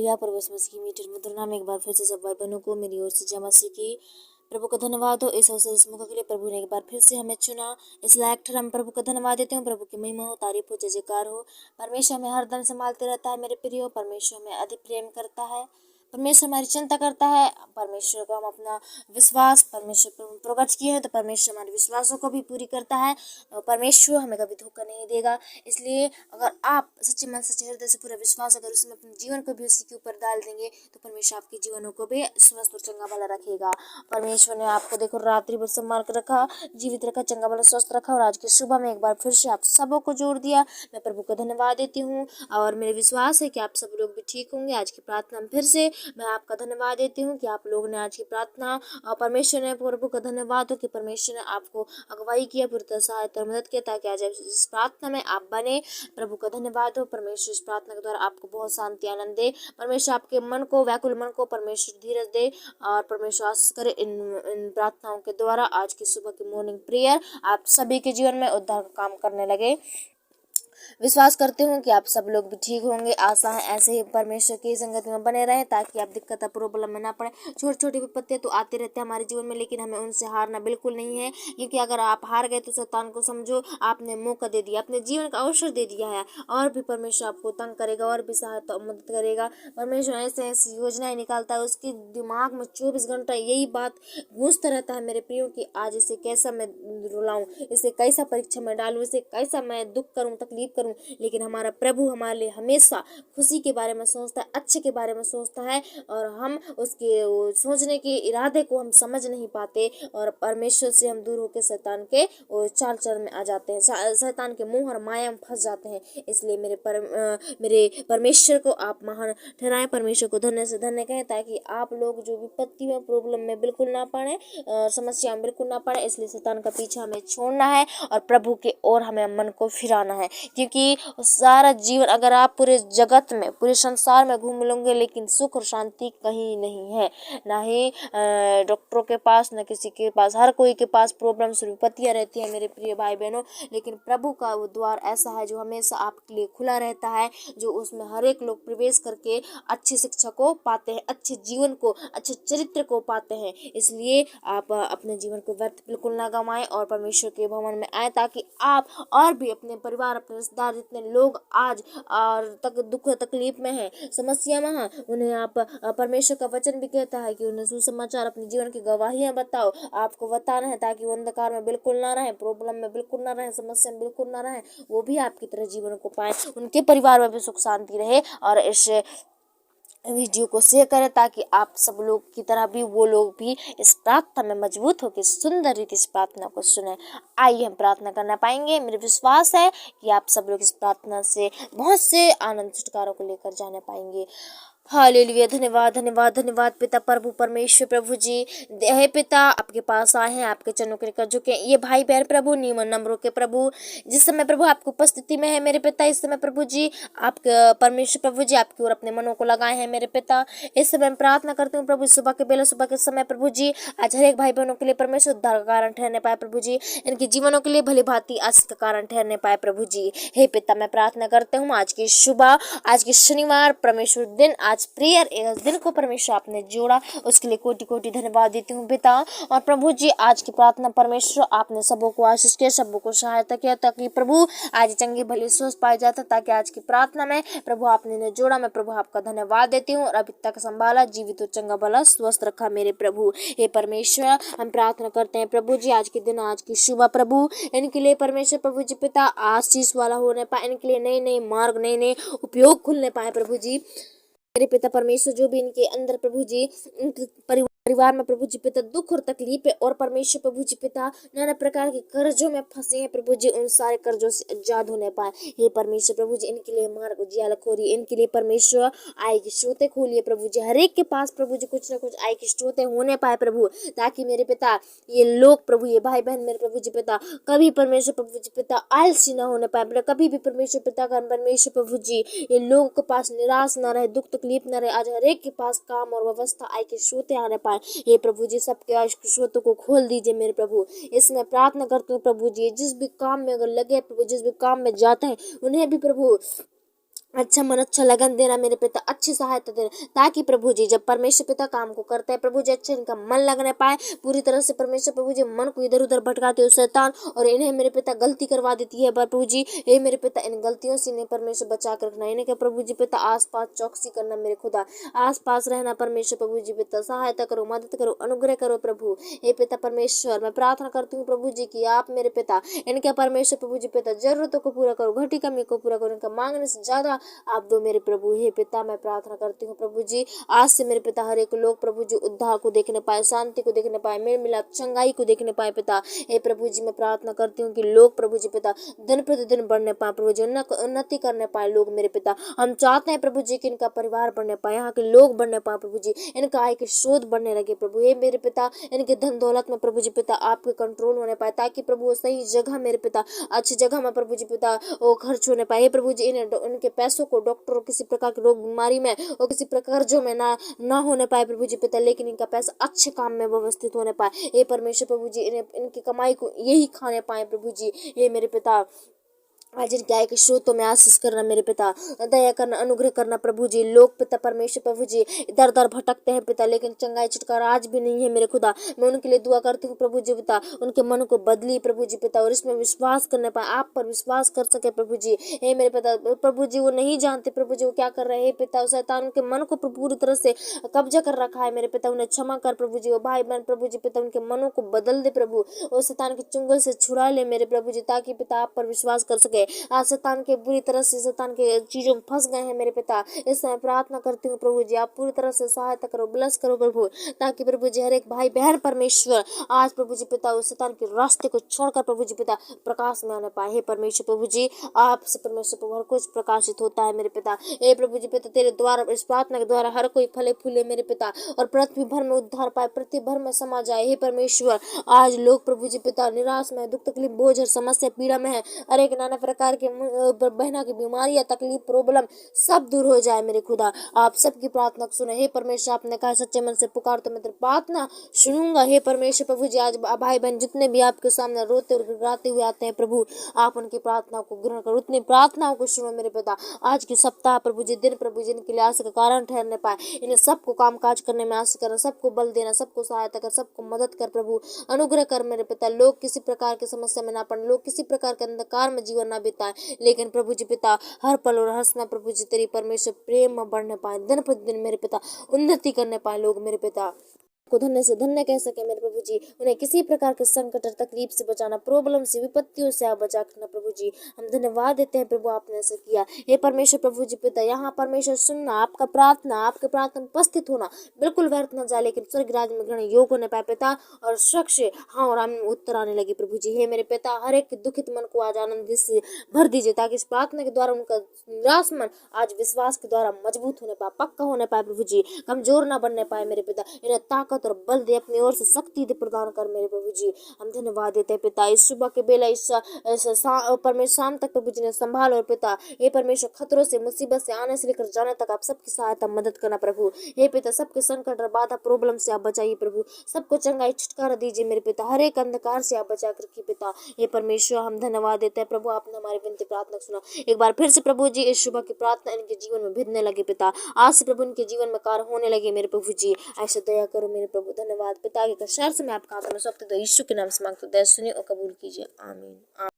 Hallelujah. प्रभु यीशु मसीह की मीठी मधुर नाम एक बार फिर से सब भाई बहनों को मेरी ओर से जय मसीह की। प्रभु का धन्यवाद हो इस अवसर इस मौके के लिए। प्रभु ने एक बार फिर से हमें चुना, इस लायक ठहरा। हम प्रभु का धन्यवाद देते हूँ। प्रभु की महिमा हो, तारीफ हो, जय जयकार हो। परमेश्वर हमें हर दम संभालते रहता है मेरे प्रियो। परमेश्वर हमें अधिक प्रेम करता है, परमेश्वर हमारी चिंता करता है। परमेश्वर को हम अपना विश्वास परमेश्वर पर प्रकट किए हैं तो परमेश्वर हमारे विश्वासों को भी पूरी करता है। परमेश्वर हमें कभी धोखा नहीं देगा। इसलिए अगर आप सच्चे मन सच्चे हृदय से पूरा विश्वास अगर उसमें अपने जीवन को भी उसी के ऊपर डाल देंगे तो परमेश्वर आपके जीवनों को भी स्वस्थ और चंगा भला रखेगा। परमेश्वर ने आपको देखो रात्रि भर संभाल कर रखा, जीवित रखा, चंगा भला स्वस्थ रखा और आज की सुबह में एक बार फिर से आप सबों को जोड़ दिया। मैं प्रभु को धन्यवाद देती हूँ और मेरे विश्वास है कि आप सब लोग भी ठीक होंगे। आज की प्रार्थना में फिर से मैं आपका धन्यवाद देती हूँ कि आप लोगों ने आज की प्रार्थना और परमेश्वर ने प्रभु का धन्यवाद हो कि परमेश्वर ने आपको अगुवाई किया, पूरी सहायता और मदद किया ताकि आज इस प्रार्थना में आप बने। प्रभु का धन्यवाद हो। परमेश्वर इस प्रार्थना के द्वारा आपको बहुत शांति आनंद दे। परमेश्वर आपके मन को, व्याकुल मन को परमेश्वर धीरज दे और परमेश्वर आशीष करे इन प्रार्थनाओं के द्वारा। आज की सुबह की मॉर्निंग प्रेयर आप सभी के जीवन में उद्धार का काम करने लगे। विश्वास करती हूँ कि आप सब लोग भी ठीक होंगे। आशा है ऐसे ही परमेश्वर की संगति में बने रहें ताकि आप दिक्कत प्रॉब्लम में ना पड़े। छोटी छोटी विपत्तियां तो आते रहते हैं हमारे जीवन में, लेकिन हमें उनसे हारना बिल्कुल नहीं है। क्योंकि अगर आप हार गए तो शैतान को समझो आपने मौका दे दिया, अपने जीवन का अवसर दे दिया है और भी परमेश्वर आपको तंग करेगा और भी सहायता मदद करेगा। परमेश्वर ऐसे ऐसी योजनाएं निकालता है, उसके दिमाग में 24 घंटा यही बात गूंजता रहता है मेरे प्रियो कि आज इसे कैसा मैं रुलाऊं, इसे कैसा परीक्षा में डालूं, इसे कैसा मैं दुख करूं, तकलीफ करूं। लेकिन हमारा प्रभु हमारे लिए हमेशा खुशी के बारे में सोचता है, अच्छे के बारे में सोचता है और हम उसके सोचने के इरादे को हम समझ नहीं पाते और परमेश्वर से हम दूर होकर शैतान के चाल चलन में आ जाते हैं, शैतान के मुंह और माया में फंस जाते हैं। इसलिए मेरे परमेश्वर को आप महान ठहराएं, परमेश्वर को धन्य से धन्य कहें ताकि आप लोग जो विपत्ति में, प्रॉब्लम में बिल्कुल ना पड़े, समस्या में बिल्कुल ना पड़े। इसलिए शैतान का पीछा हमें छोड़ना है और प्रभु के ओर हमें मन को फिराना है। क्योंकि सारा जीवन अगर आप पूरे जगत में, पूरे संसार में घूम लोगे लेकिन सुख और शांति कहीं नहीं है, ना ही डॉक्टरों के पास, ना किसी के पास। हर कोई के पास प्रॉब्लम्स, विपत्तियां रहती है मेरे प्रिय भाई बहनों, लेकिन प्रभु का वो द्वार ऐसा है जो हमेशा आपके लिए खुला रहता है, जो उसमें हर एक लोग प्रवेश करके अच्छी शिक्षा को पाते हैं, अच्छे जीवन को, अच्छे चरित्र को पाते हैं। इसलिए आप अपने जीवन को व्यर्थ बिल्कुल ना गंवाएं और परमेश्वर के भवन में आए ताकि आप और भी अपने परिवार, अपने रिश्तेदार, जितने लोग आज और तक दुख तकलीफ में हैं, समस्या में हैं, उन्हें आप परमेश्वर का वचन भी कहता है कि उन्हें सुसमाचार, अपने जीवन की गवाहियां बताओ। आपको बताना है ताकि वो अंधकार में बिल्कुल ना रहे, प्रॉब्लम में बिल्कुल ना रहे, समस्या में बिल्कुल ना रहे, वो भी आपकी तरह जीवन को पाए, उनके परिवार में भी सुख शांति रहे। और इस वीडियो को शेयर करें ताकि आप सब लोग की तरह भी वो लोग भी इस प्रार्थना में मजबूत होकर सुंदर रीति इस प्रार्थना को सुने। आइए हम प्रार्थना करना पाएंगे। मेरे विश्वास है कि आप सब लोग इस प्रार्थना से बहुत से आनंद छुटकारों को लेकर जाने पाएंगे। हालेलुया। धन्यवाद धन्यवाद धन्यवाद पिता प्रभु परमेश्वर प्रभु जी। हे पिता, आपके पास आए हैं, आपके चरणों के निकट झुके ये भाई बहन प्रभु, नियमन नम्रों के प्रभु, जिस समय प्रभु आपकी उपस्थिति में है मेरे पिता, इस समय प्रभु जी आप परमेश्वर प्रभु जी आपकी ओर अपने मनों को लगाए हैं मेरे पिता। इस समय मैं प्रार्थना करती हूँ प्रभु, सुबह के बेला, सुबह के समय प्रभु जी आज हर एक भाई बहनों के लिए परमेश्वर उद्धार का कारण ठहरने पाए प्रभु जी, इनके जीवनों के लिए भली भांति आशीष का कारण ठहरने पाए प्रभु जी। हे पिता, मैं प्रार्थना करते हूँ आज की सुबह, आज की शनिवार परमेश्वर दिन, आज प्रेयर इस दिन को परमेश्वर आपने जोड़ा, उसके लिए कोटि कोटि धन्यवाद देती हूँ पिता। और प्रभु जी आज की प्रार्थना परमेश्वर आपने सबों को आशीष किया, सबों को सहायता किया ताकि प्रभु आज चंगी भली स्वस्थ पाई जाता, ताकि आज की प्रार्थना में प्रभु आपने इन्हें जोड़ा। मैं प्रभु आपका धन्यवाद देती हूँ और अभी तक संभाला, जीवित और चंगा भला स्वस्थ रखा मेरे प्रभु। हे परमेश्वर, हम प्रार्थना करते हैं प्रभु जी आज के दिन, आज की सुबह प्रभु इनके लिए परमेश्वर प्रभु जी पिता आशीष वाला होने पाए, इनके लिए नए नए मार्ग, नए नए उपयोग खुलने पाए प्रभु जी मेरे पिता परमेश्वर। जो भी इनके अंदर प्रभु जी, इनके परिवार में प्रभु जी पिता दुख और तकलीफ है और परमेश्वर प्रभु जी पिता नाना प्रकार के कर्जों में फंसे हैं प्रभु जी, उन सारे कर्जों से आजाद होने पाए। हे परमेश्वर प्रभु जी इनके लिए मार्ग उजियाला खोलिए, इनके लिए परमेश्वर आय की स्रोतें खोलिए प्रभु जी, हर एक के पास प्रभु जी कुछ न कुछ आय की स्रोतें होने पाए प्रभु, ताकि मेरे पिता ये लोग प्रभु, ये भाई बहन मेरे प्रभु जी पिता कभी परमेश्वर प्रभु जी पिता आलसी न होने पाए, कभी भी परमेश्वर पिता का परमेश्वर प्रभु जी ये लोगों के पास निराश न रहे, दुख तकलीफ न रहे। आज हर एक के पास काम और व्यवस्था आय के स्रोतें आने पाए। हे प्रभु जी सबके आय के स्रोतों को खोल दीजिए मेरे प्रभु। इसमें प्रार्थना करते हूँ प्रभु जी, जिस भी काम में अगर लगे प्रभु, जिस भी काम में जाते हैं उन्हें भी प्रभु अच्छा मन, अच्छा लगन देना मेरे पिता, अच्छी सहायता देना, ताकि प्रभु जी जब परमेश्वर पिता काम को करते हैं प्रभु जी, अच्छे इनका मन लगने पाए पूरी तरह से। परमेश्वर प्रभु जी मन को इधर उधर भटकाते हो शैतान, और इन्हें मेरे पिता गलती करवा देती है प्रभु जी। ये मेरे पिता इन गलतियों से इन्हें परमेश्वर बचा कर रखना, इन्हें क्या प्रभु जी पिता आस पास चौकसी करना मेरे खुदा, आस पास रहना परमेश्वर प्रभु जी पिता, सहायता करो, मदद करो, अनुग्रह करो प्रभु। हे पिता परमेश्वर, मैं प्रार्थना करती हूँ प्रभु जी की आप मेरे पिता इनके परमेश्वर प्रभु जी पिता जरूरतों को पूरा करो, घटी कमी को पूरा करो, इनका मांगने से ज्यादा आप दो मेरे प्रभु। हे पिता मैं प्रार्थना करती हूँ प्रभु जी, आज से मेरे पिता हर एक लोग प्रभु जी उद्धार को देखने पाए, शांति को देखने पाए, मेल मिलाप चंगाई को देखने पाए पिता। हे प्रभु जी मैं प्रार्थना करती हूँ कि लोग प्रभु जी पिता दिन प्रतिदिन बढ़ने पाए प्रभु जी, उन्नति करने पाए लोग मेरे पिता। हम चाहते हैं प्रभु जी कि इनका परिवार बढ़ने पाए, यहाँ के लोग बढ़ने पाए प्रभु जी, इनका आय के स्रोत बढ़ने लगे प्रभु। हे मेरे पिता इनके धन दौलत में प्रभु जी पिता आपके कंट्रोल होने पाए, ताकि प्रभु वो सही जगह मेरे पिता, अच्छी जगह में प्रभु जी पिता वो खर्च होने पाए। हे प्रभु जी इनके पैसों को डॉक्टर किसी प्रकार के रोग बीमारी में और किसी प्रकार जो में ना होने पाए प्रभु जी पिता, लेकिन इनका पैसा अच्छे काम में व्यवस्थित होने पाए। हे परमेश्वर प्रभु जी इन्हें इनकी कमाई को यही खाने पाए प्रभु जी। हे मेरे पिता आज इनके आय के स्रोतों में आशीष करना मेरे पिता, दया करना, अनुग्रह करना प्रभु जी। लोग पिता परमेश्वर प्रभु जी इधर उधर भटकते हैं पिता, लेकिन चंगाई छुटकारा आज भी नहीं है मेरे खुदा। मैं उनके लिए दुआ करती हूँ प्रभु जी पिता, उनके मन को बदली प्रभु जी पिता, और इसमें विश्वास करने पाए, आप पर विश्वास कर सके प्रभु जी। हे मेरे पिता प्रभु जी वो नहीं जानते प्रभु जी वो क्या कर रहे हैं पिता, शैतान उनके मन को पूरी तरह से कब्जा कर रखा है मेरे पिता, उन्हें क्षमा कर प्रभु जी। वो भाई बहन प्रभु जी पिता उनके मनों को बदल दे प्रभु, वो शैतान के चुंगल से छुड़ा ले मेरे प्रभु जी, ताकि पिता आप पर विश्वास कर सके। आज शैतान के बुरी तरह से शैतान के चीजों में फंस गए हैं मेरे पिता, इस समय प्रार्थना करती हूँ प्रभु जी आप पूरी तरह से सहायता करो, ब्लस करो प्रभु, ताकि प्रभु जी हर एक भाई बहन परमेश्वर आज प्रभु जी पिता उस शैतान के रास्ते को छोड़कर प्रभु जी पिता प्रकाश में आने पाए। हे परमेश्वर प्रभु जी आपसे परमेश्वर प्रभु हर कुछ प्रकाशित होता है मेरे पिता। हे प्रभु जी पिता तेरे द्वारा, इस प्रार्थना के द्वारा हर कोई फले फूले मेरे पिता, और पृथ्वी भर में उद्धार पाए, पृथ्वी भर में समा जाए। हे परमेश्वर आज लोग प्रभु जी पिता निराश में, दुख तकलीफ बोझ और समस्या पीड़ा में है, हर एक नाना प्रकार के बहना की बीमारियां तकलीफ प्रॉब्लम सब दूर हो जाए मेरे खुदा। आप सबकी प्रार्थना सुने। हे परमेश्वर आपने कहा सच्चे मन से पुकार तो मैं तेरी प्रार्थना सुनूंगा। हे परमेश्वर प्रभु जी आज भाई बहन जितने भी आपके सामने रोते और गिड़गिड़ाते हुए आते हैं प्रभु, आप उनकी प्रार्थना को ग्रहण करो, उतनी प्रार्थनाओं को सुनो मेरे पिता। आज की सप्ताह प्रभु जी दिन प्रभु जी इनके लिए आशा का कारण ठहरने पाए, इन्हें सबको काम काज करने में आशा करना, सबको बल देना, सबको सहायता कर, सबको मदद कर प्रभु, अनुग्रह कर मेरे पिता। लोग किसी प्रकार की समस्या में ना पड़े, लोग किसी प्रकार के अंधकार में जीवन ना बिताए, लेकिन प्रभु जी पिता हर पल और हर समय प्रभु जी तेरी परमेश्वर प्रेम में बढ़ने पाए, दिन प्रतिदिन मेरे पिता उन्नति करने पाए लोग मेरे पिता को धन्य से धन्य कह सके मेरे प्रभु जी। उन्हें किसी प्रकार के संकट और तकलीफ से बचाना, प्रॉब्लम से विपत्तियों से आप बचा करना प्रभु जी। हम धन्यवाद देते हैं प्रभु आपने ऐसा किया। हे परमेश्वर प्रभु जी पिता यहाँ परमेश्वर सुनना, आपका प्रार्थना, आपके प्रार्थना उपस्थित होना बिल्कुल व्यर्थ न जाए, लेकिन स्वर्ग राज में ग्रहण योग होने पाए पिता, और शख्स हाँ और आमीन उत्तर आने लगी प्रभु जी। हे मेरे पिता हर एक दुखित मन को आज आनंद से भर दीजिए, ताकि इस प्रार्थना के द्वारा उनका निराश मन आज विश्वास के द्वारा मजबूत होने पाए, पक्का होने पाए प्रभु जी, कमजोर ना बनने पाए मेरे पिता। इन्हें ताकत और बल दे, अपनी ओर से शक्ति दे प्रदान कर मेरे प्रभु जी। हम धन्यवाद देते हैं पिता इस सुबह के बेला, इस परमेश्वर शाम तक प्रभु जी ने संभाल, और पिता हे परमेश्वर खतरों से मुसीबत से आने से लेकर जाने तक आप सबकी सहायता मदद करना प्रभु। हे पिता सबके संकट और बाधा प्रॉब्लम से आप बचाइए प्रभु, सबको चंगाई छुटकारा दीजिए मेरे पिता, हर एक अंधकार से आप बचा कर रखिए पिता। हे परमेश्वर हम धन्यवाद देते हैं प्रभु, आपने हमारी विनती प्रार्थना सुना। एक बार फिर से प्रभु जी इस सुबह की प्रार्थना इनके जीवन में भिड़ने लगे पिता, आज से प्रभु इनके जीवन में कार्य होने लगे मेरे प्रभु जी। ऐसे दया करो मेरे प्रभु। धन्यवाद पिता के शर्त में आपका हाथ में सौंपते, तो यीशु के नाम से मांगते दया सुनिए और कबूल कीजिए, आमीन।